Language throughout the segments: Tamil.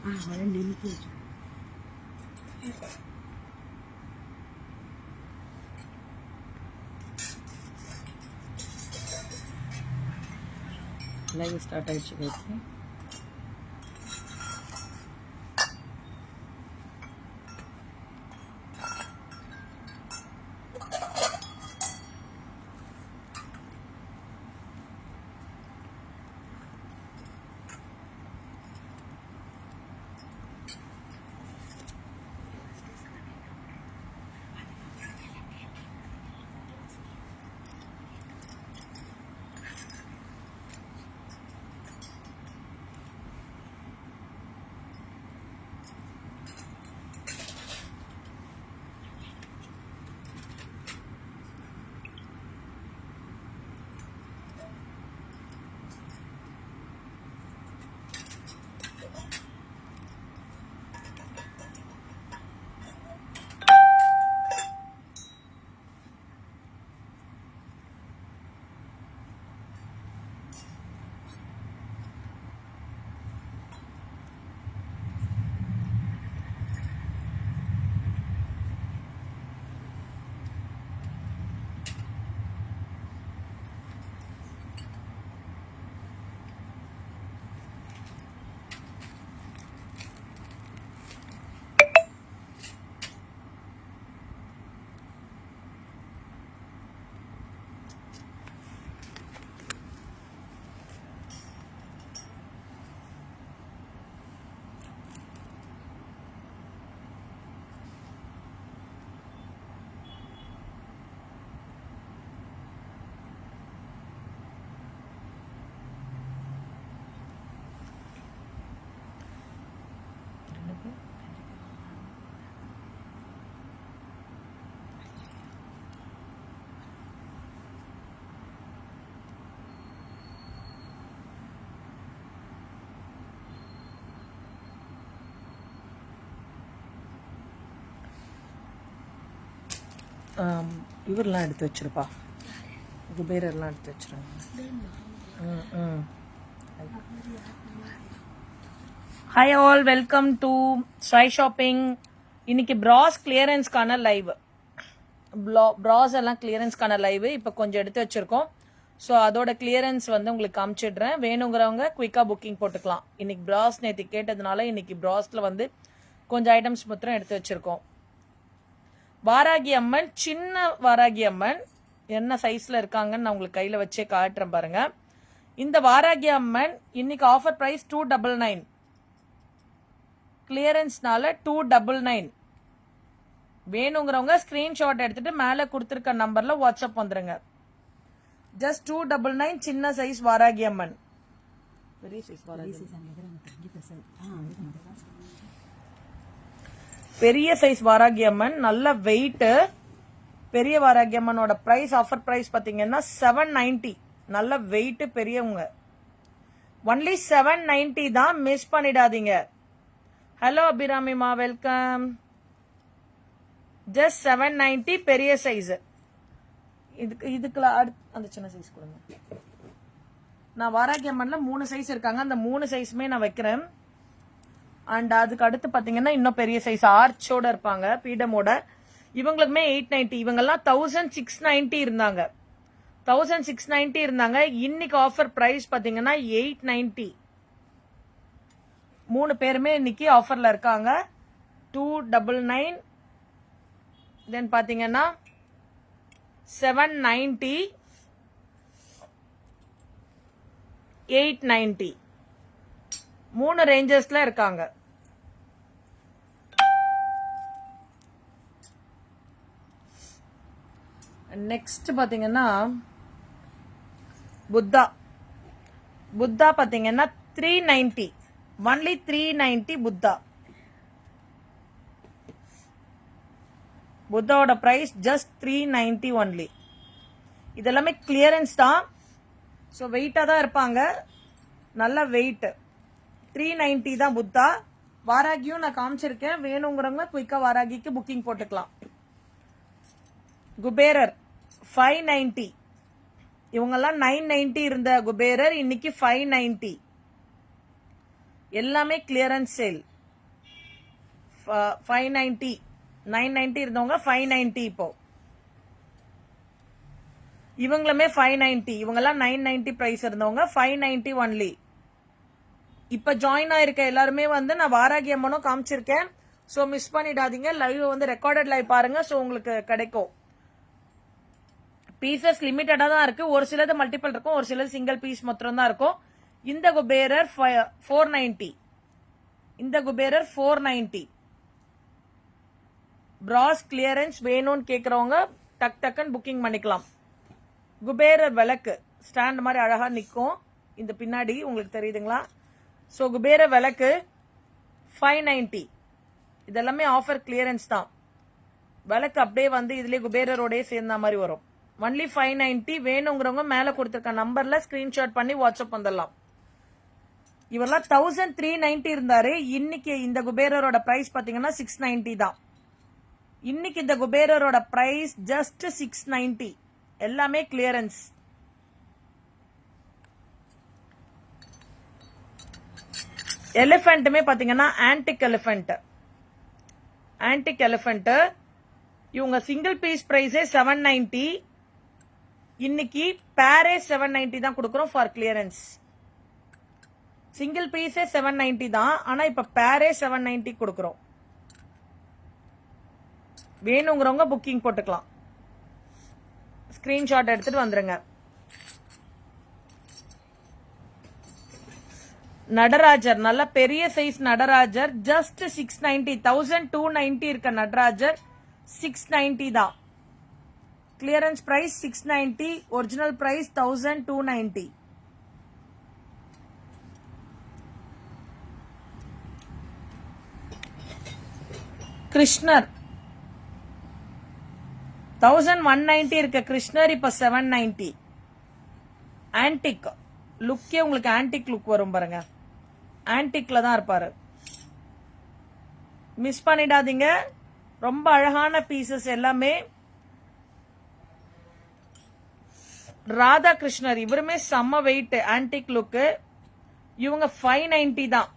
லைவ் ஸ்டார்ட் ஆயிடுச்சு கைஸ். இவரெல்லாம் எடுத்து வச்சிருப்பா, குபேரெல்லாம் எடுத்து வச்சிருங்க. Hi all, welcome to Sri shopping. இன்னைக்கு பிராஸ் கிளியரன்ஸ்க்கான லைவ், பிராஸ் எல்லாம் கிளியரன்ஸ்க்கான லைவ் இப்போ கொஞ்சம் எடுத்து வச்சிருக்கோம். ஸோ அதோட கிளியரன்ஸ் வந்து உங்களுக்கு காமிச்சிடுறேன். வேணுங்கிறவங்க குயிக்காக புக்கிங் போட்டுக்கலாம். இன்னைக்கு பிராஸ் நேற்று கேட்டதுனால இன்னைக்கு பிராஸ்ல வந்து கொஞ்சம் ஐட்டம்ஸ் மாத்திரம் எடுத்து வச்சிருக்கோம். வாராகி அம்மன், சின்ன வாராகி அம்மன் என்ன சைஸ்ல இருக்காங்கன்னு நான் உங்களுக்கு கையில வச்சே காட்டுறேன் பாருங்க. இந்த வாராகி அம்மன் இன்னைக்கு ஆஃபர் பிரைஸ் 299, கிளியரன்ஸ்னால 299. வேணுங்கிறவங்க ஸ்கிரீன்ஷாட் எடுத்துட்டு மேல கொடுத்துருக்க நம்பர்ல வாட்ஸ்அப் வந்துருங்க. ஜஸ்ட் 299, சின்ன சைஸ் வாராகி அம்மன். பெரிய சைஸ் வாராகி, பெரிய சைஸ் வாராகி அம்மன், நல்ல வெயிட். பெரிய வாராகி அம்மனோட பிரைஸ், ஆஃபர் பிரைஸ் பாத்தீங்கன்னா 790. நல்ல வெயிட் பெரியவங்க, ஒன்லி 790 தான், மிஸ் பண்ணிடாதீங்க. Hello அபிராமிமா, welcome. ஜஸ்ட் 790 பெரிய சைஸ். இதுக்குள்ள அந்த சின்ன சைஸ் கொடுங்க. நான் வாராகி அம்மன்ல 3 சைஸ் இருக்காங்க, அந்த 3 சைஸுமே நான் வைக்கிறேன். அண்ட் அதுக்கு அடுத்து பாத்தீங்கன்னா இன்னும் பெரிய சைஸ் ஆர்ச்சோட இருப்பாங்க, பீடமோட. இவங்களுக்குமே 890. இவங்கெல்லாம் 1690 இருந்தாங்க, 1690 இருந்தாங்க. இன்னைக்கு ஆஃபர் பிரைஸ் பாத்தீங்கன்னா 890. 3 பேருமே இன்னைக்கு ஆஃபர்ல இருக்காங்க. 299, தென் பாத்தீங்கன்னா 790, 890. 3 ரேஞ்சஸ்ல இருக்காங்க. நெக்ஸ்ட் பாத்தீங்கன்னா புத்தா. புத்தா பாத்தீங்கன்னா 390, ஒன்லி 390 புத்தா. புத்தாவோட பிரைஸ் ஜஸ்ட் 390 ஒன்லி. இதெல்லாமே கிளியரன்ஸ் தான், ஸோ வெயிட்டா தான் இருப்பாங்க, நல்ல வெயிட். 390 தான் புத்தா. வாராகியும் நான் காமிச்சிருக்கேன், வேணுங்கிறவங்க குயிக்கா வாராகிக்கு புக்கிங் போட்டுக்கலாம். குபேரர் 590. இவங்கெல்லாம் 990 இருந்த குபேரர் இன்னைக்கு 590. எல்லாமே கிளியரன்ஸ் சேல். 590 990 இருந்தவங்க 590 இப்போ. இவங்களுமே 590, இவங்கெல்லாம் 990 பிரைஸ் இருந்தவங்க 590 ஒன்லி. இப்ப ஜாயின் ஆயிருக்க எல்லாருமே வந்து நான் வாராகி அம்மனும் காமிச்சிருக்கேன். சோ மிஸ் பண்ணிடாதீங்க. லைவ் வந்து ரெக்கார்டட் லைவ் பாருங்க. சோ உங்களுக்கு கிடைக்கும். பீசஸ் லிமிட்டடா தான் இருக்கு. ஒரு சிலது மல்டிபிள் இருக்கும், ஒரு சிலது சிங்கிள் பீஸ் மாத்திரம் தான் இருக்கும். இந்த குபேரர் 490, இந்த குபேரர் 490. பிராஸ் கிளியரன்ஸ் வேணும்னு கேக்குறவங்க டக் டக்குன்னு புக்கிங் பண்ணிக்கலாம். குபேரர் விளக்கு ஸ்டாண்ட் மாதிரி அழகா நிக்கும் இந்த பின்னாடி, உங்களுக்கு தெரியுதுங்களா? சோ குபேரர் விளக்கு 590. இதெல்லாமே ஆஃபர் கிளியரன்ஸ் தான். விளக்கு அப்படியே வந்து இதுலயே குபேரரோடய சேர்ந்த மாதிரி வரும். ஒன்லி 590. வேணுங்கிறவங்க மேல கொடுத்திருக்க நம்பர்ல ஸ்கிரீன்ஷாட் பண்ணி வாட்ஸ்அப் வந்துடலாம். இவரெல்லாம் 1390 இருந்தாரு. இன்னைக்கு இந்த குபேரரோட பிரைஸ் பாத்தீங்கன்னா 690 தான். இன்னைக்கு இந்த குபேரரோட பிரைஸ் ஜஸ்ட் 690. எல்லாமே கிளியரன்ஸ். எலிபென்ட்டுமே பாத்தீங்கன்னா ஆன்டிக் எலிபென்ட். ஆன்டிக் எலிபென்ட் இவங்க சிங்கிள் பீஸ் பிரைஸே 790. இன்னைக்கு பேரே 790 தான் கொடுக்கறோம் ஃபார் கிளியரன்ஸ். சிங்கிள் பீஸே 790 தான், ஆனா இப்ப பேரே 790 கொடுக்கறோம். வேணுங்கிறவங்க புக்கிங் போட்டுக்கலாம். ஸ்கிரீன்ஷாட் எடுத்துட்டு வந்துருங்க. நடராஜர் நல்ல பெரிய சைஸ் நடராஜர் ஜஸ்ட் 690. 1290 இருக்க நடராஜர் 690 தான். Clearance price 690, original price 1290. கிருஷ்ணர் 1190 இருக்க கிருஷ்ணர் இப்ப 790. ஆன்டிக் லுக்கே உங்களுக்கு ஆன்டிக் லுக் வரும் பாருங்க. ஆன்டிக்ல தான் இருப்பாரு. மிஸ் பண்ணிடாதீங்க. ரொம்ப அழகான பீசஸ் எல்லாமே. ராதா கிருஷ்ணர் இவருமே செம்ம வெயிட், ஆன்டிக் லுக். இவங்க 590 தான்.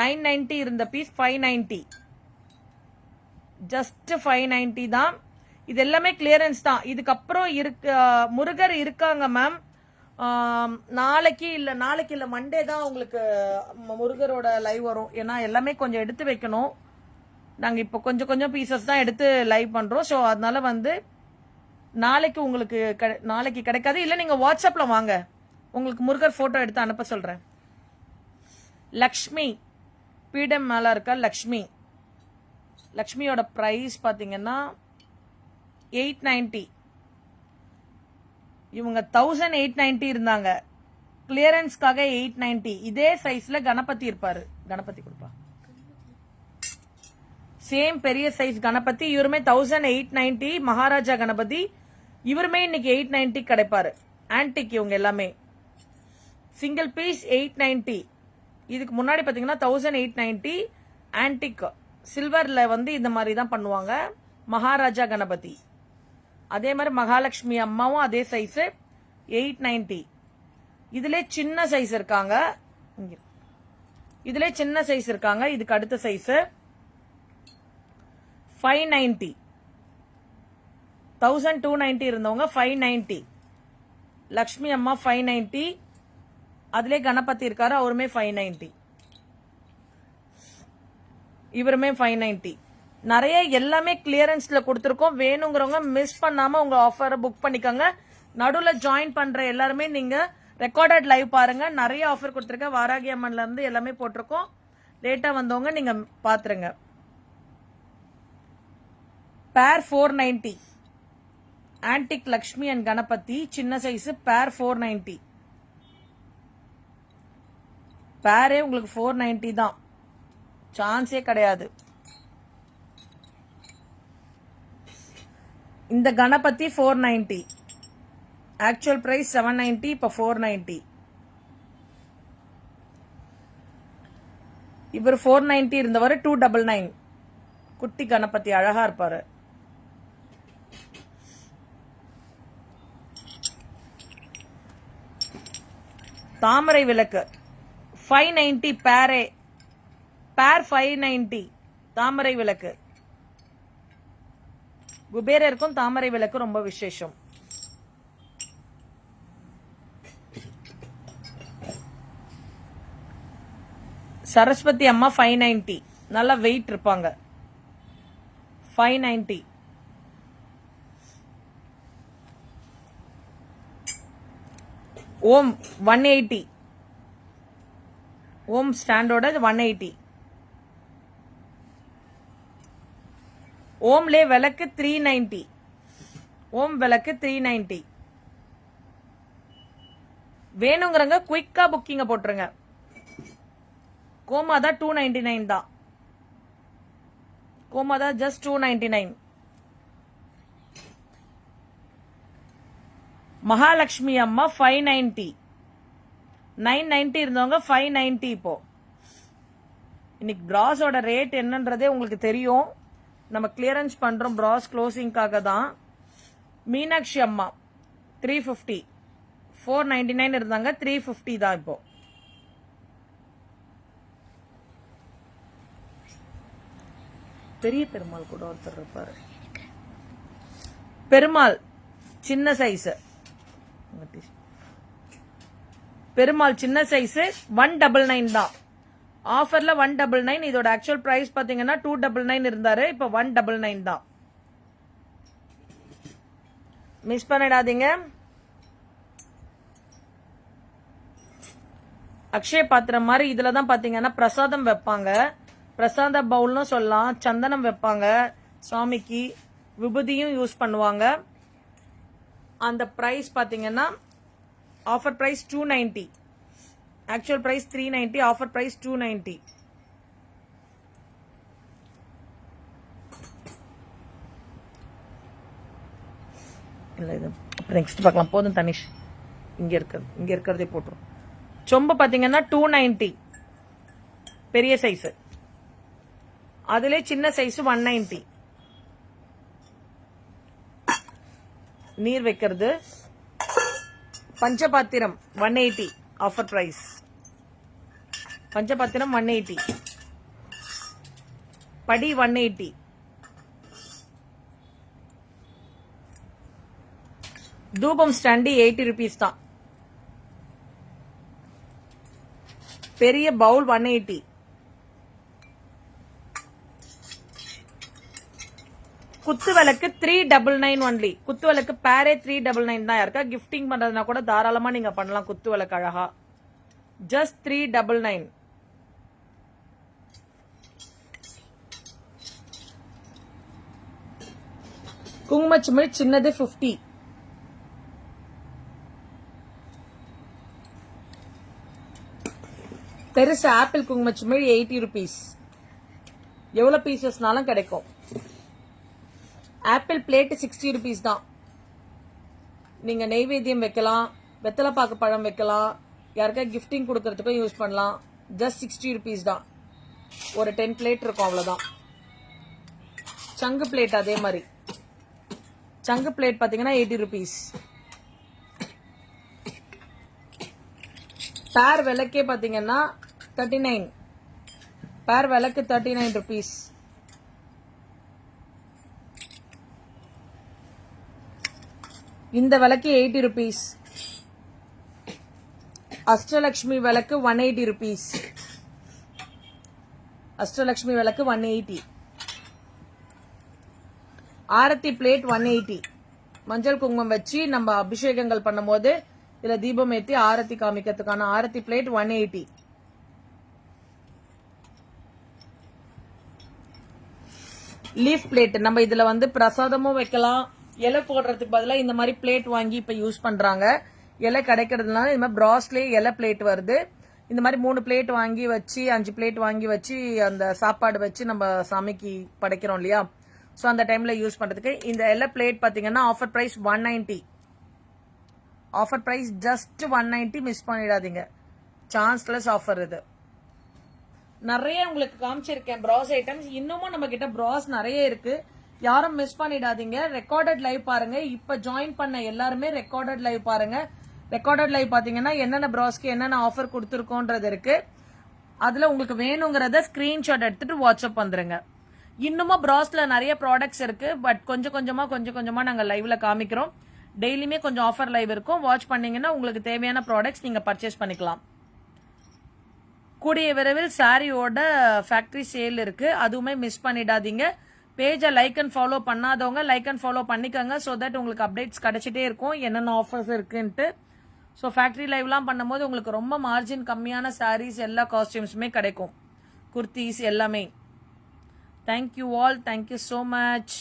990 இருந்த பீஸ் 590. ஜஸ்ட் 590 தான். இது எல்லாமே கிளியரன்ஸ் தான். இதுக்கப்புறம் முருகர் இருக்காங்க மேம். நாளைக்கு இல்ல மண்டே தான் உங்களுக்கு முருகரோட லைவ் வரும். ஏன்னா எல்லாமே கொஞ்சம் எடுத்து வைக்கணும். நாங்க இப்ப கொஞ்சம் கொஞ்சம் பீசஸ் தான் எடுத்து லைவ் பண்றோம். சோ அதனால வந்து நாளைக்கு உங்களுக்கு நாளைக்கு கிடைக்காது. இல்ல நீங்க வாட்ஸ்அப்ல வாங்க, உங்களுக்கு முருகர் போட்டோ எடுத்து அனுப்ப சொல்றேன். லக்ஷ்மி பீடம் மேல இருக்க லக்ஷ்மி. லக்ஷ்மியோட பிரைஸ் பாத்தீங்கன்னா 890. இவங்க 1890 இருந்தாங்க. கிளியரன்ஸ்க்காக 890. இதே சைஸ்ல கணபதி இருப்பாரு. கணபதி கொடுப்பா. சேம் பெரிய சைஸ் கணபதி. இவருமே 1890 மகாராஜா கணபதி. இவருமே இன்னைக்கு 890 கிடைப்பாரு. ஆன்டிக் இவங்க எல்லாமே. Single piece 890. இதுக்கு முன்னாடி பாத்தீங்கன்னா 1890. ஆன்டிக் சில்வர்ல வந்து இந்த மாதிரி தான் பண்ணுவாங்க. மகாராஜா கணபதி. அதே மாதிரி மகாலட்சுமி அம்மாவும் அதே சைஸ் 890. இதுல சின்ன சைஸ் இருக்காங்க. இதுல சின்ன சைஸ் இருக்காங்க. இதுக்கு அடுத்த சைஸ் 590. 1290 இருந்தவங்க 590. லக்ஷ்மி அம்மா 590. அதுல கணபதி இருக்காரு, அவருமே 590. இவருமே 590. நிறைய எல்லாமே கிளியரன்ஸ்ல கொடுத்திருக்கோம். வேணுங்கிறவங்க மிஸ் பண்ணாம உங்க ஆஃபரை புக் பண்ணிக்கோங்க. நடுவுல ஜாயின் பண்ற எல்லாருமே நீங்க ரெக்கார்டட் லைவ் பாருங்க. நிறைய ஆஃபர் கொடுத்திருக்க. வாராகி அம்மன்ல இருந்து எல்லாமே போட்டிருக்கோம். லேட்டா வந்தவங்க நீங்க பாத்துருங்க. பேர் 490. ஆன்டிக் லக்ஷ்மி அண்ட் கணபதி சின்ன சைஸ் பேர் 490. பேரே உங்களுக்கு 490 தான். சான்ஸே கிடையாது. இந்த கணபதி 490. Actual price 790. இப்ப 490. இவர் 490 இருந்தவர் 299. குட்டி கணபதி அழகா இருப்பாரு. தாமரை விளக்கு 590 பேரே. பேர் 590. தாமரை விளக்கு, குபேரருக்கும் தாமரை விளக்கு ரொம்ப விசேஷம். சரஸ்வதி அம்மா 590, நல்லா வெயிட் இருப்பாங்க. 590. ஓம் 180, ஓம் ஸ்டாண்டோட 180. ஓம்லே விளக்கு 390, ஓம் விளக்கு 390. வேணுங்கிறங்க குயிக்கா புக்கிங்க போட்டுருங்க. கோமாதா 299 தான். கோமாதா ஜஸ்ட் 299. மகாலட்சுமி அம்மா 590, 990 இருந்தவங்க 590. இப்போ இன்னைக்கு பிராஸோட ரேட் என்னன்றதே உங்களுக்கு தெரியும். நம்ம கிளியரன்ஸ் பண்றோம் பிராஸ் க்ளோசிங்காக தான். மீனாட்சி அம்மா 350, 499 இருந்தாங்க, 350 தான் இப்போ. பெரிய பெருமாள் கூட ஒருத்தர் இருப்பாரு. பெருமாள் சின்ன சைஸ், பெருமாள் சின்ன சைஸ் 199 தான். ஆஃபர்ல 199. இதோட ஆக்சுவல் பிரைஸ் பாத்தீங்கன்னா 299 இருந்தாரு, இப்ப 199 தான். மிஸ் பண்ணிடாதீங்க. அக்ஷய பாத்திரம் மாதிரி இதுலதான் பாத்தீங்கன்னா பிரசாதம் வைப்பாங்க. பிரசாத பவுல்னு சொல்லலாம். சந்தனம் வைப்பாங்க சுவாமிக்கு, விபூதியும் யூஸ் பண்ணுவாங்க. அந்த பிரைஸ் பாத்தீங்கன்னா offer price 290, actual price 390, offer price 290. இல்ல இது நெக்ஸ்ட் பார்க்கலாம். போதும் தனிஷ், இங்க இருக்கிறதே போட்டுரும். சொம்பு பாத்தீங்கன்னா 290 பெரிய சைஸ், அதுல சின்ன சைஸ் 190. நீர் வைக்கிறது. பஞ்சபாத்திரம் 180, ஆஃபர் பிரைஸ். பஞ்சபாத்திரம் 180, படி 180. தூபம் ஸ்டாண்டி 80 rupees தான். பெரிய பவுல் 180. குத்து விளக்கு 399 ஒன்லி. குத்து விளக்கு பேரே 399 தான். யாருக்கா கிஃப்டிங் பண்றதுனா கூட தாராளமா நீங்க பண்ணலாம். குத்து விளக்கு அழகா ஜஸ்ட் 399. குங்குமச்சிமிழ் சின்னது 50. பெருசு ஆப்பிள் குங்குமச்சிமிழ் 80 rupees. எவ்வளவு பீசஸ்னாலும் கிடைக்கும். ஆப்பிள் பிளேட் 60 rupees தான். நீங்க நெய்வேத்தியம் வைக்கலாம், வெத்தலை பாக்கு பழம் வைக்கலாம், யாருக்கா கிஃப்டிங் கொடுக்கறதுக்கும் யூஸ் பண்ணலாம். ஜஸ்ட் 60 rupees தான். ஒரு 10 பிளேட் இருக்கும், அவ்வளவுதான். சங்கு பிளேட் அதே மாதிரி. சங்கு பிளேட் பாத்தீங்கன்னா 80 rupees. பேர் விளக்கே பாத்தீங்கன்னா 39. பேர் விளக்கு 39 rupees. இந்த விளக்கு 80 rupees. அஷ்டலட்சுமி விளக்கு 180 rupees. அஷ்டலட்சுமி விளக்கு 180. ஆரத்தி பிளேட் 180. மஞ்சள் குங்குமம் வச்சு நம்ம அபிஷேகங்கள் பண்ணும் போது இதுல தீபம் ஏற்றி ஆரத்தி காமிக்கிறதுக்கான ஆரத்தி பிளேட் 180. லீஃப் பிளேட் நம்ம இதுல வந்து பிரசாதமும் வைக்கலாம். இலை போடுறதுக்கு பதிலாக இந்த மாதிரி பிளேட் வாங்கி இப்ப யூஸ் பண்றாங்க. இலை கிடைக்கிறதுனால இந்த மாதிரி பிராஸ்லயே இலை பிளேட் வருது. இந்த மாதிரி 3 பிளேட் வாங்கி வச்சு 5 பிளேட் வாங்கி வச்சு அந்த சாப்பாடு வச்சு நம்ம சாமிக்கு படைக்கிறோம் இல்லையா, சோ அந்த டைம்ல யூஸ் பண்றதுக்கு இந்த இலை பிளேட் பாத்தீங்கன்னா offer price 190. Offer price just 190. Miss பண்ணிடாதீங்க. சான்ஸ்லெஸ் ஆஃபர் இது. நிறைய உங்களுக்கு காமிச்சிருக்கேன் பிராஸ் ஐட்டம்ஸ். இன்னமும் நம்ம கிட்ட பிராஸ் நிறைய இருக்கு. யாரும் மிஸ் பண்ணிடாதீங்க. ரெக்கார்டட் லைவ் பாருங்க. இப்ப ஜாயின் பண்ண எல்லாருமே ரெக்கார்டட் லைவ் பாருங்க. ரெக்கார்டட் லைவ் பாத்தீங்கன்னா என்னென்ன பிராஸ்க்கு என்னென்ன ஆஃபர் கொடுத்துருக்கோன்றது இருக்கு. அதுல உங்களுக்கு வேணுங்கிறத ஸ்கிரீன்ஷாட் எடுத்துட்டு வாட்ஸ்அப் வந்துருங்க. இன்னுமும் ப்ராஸ்ல நிறைய ப்ராடக்ட்ஸ் இருக்கு. பட் கொஞ்சம் கொஞ்சமா நாங்க லைவ்ல காமிக்கிறோம். டெய்லியுமே கொஞ்சம் ஆஃபர் லைவ் இருக்கும். வாட்ச் பண்ணீங்கன்னா உங்களுக்கு தேவையான ப்ராடக்ட்ஸ் நீங்க பர்ச்சேஸ் பண்ணிக்கலாம். கூடிய விரைவில் சாரியோட ஃபேக்டரி சேல் இருக்கு, அதுவுமே மிஸ் பண்ணிடாதீங்க. பேஜை லைக் அண்ட் ஃபாலோ பண்ணாதவங்க லைக் அண்ட் ஃபாலோ பண்ணிக்கோங்க. ஸோ தட் உங்களுக்கு அப்டேட்ஸ் கிடைச்சிட்டே இருக்கும் என்னென்ன ஆஃபர்ஸ் இருக்குன்ட்டு. ஸோ ஃபேக்டரி லைவ்லாம் பண்ணும்போது உங்களுக்கு ரொம்ப மார்ஜின் கம்மியான சாரீஸ் எல்லா காஸ்டியூம்ஸுமே கிடைக்கும், குர்த்திஸ் எல்லாமே. Thank you all, thank you so much.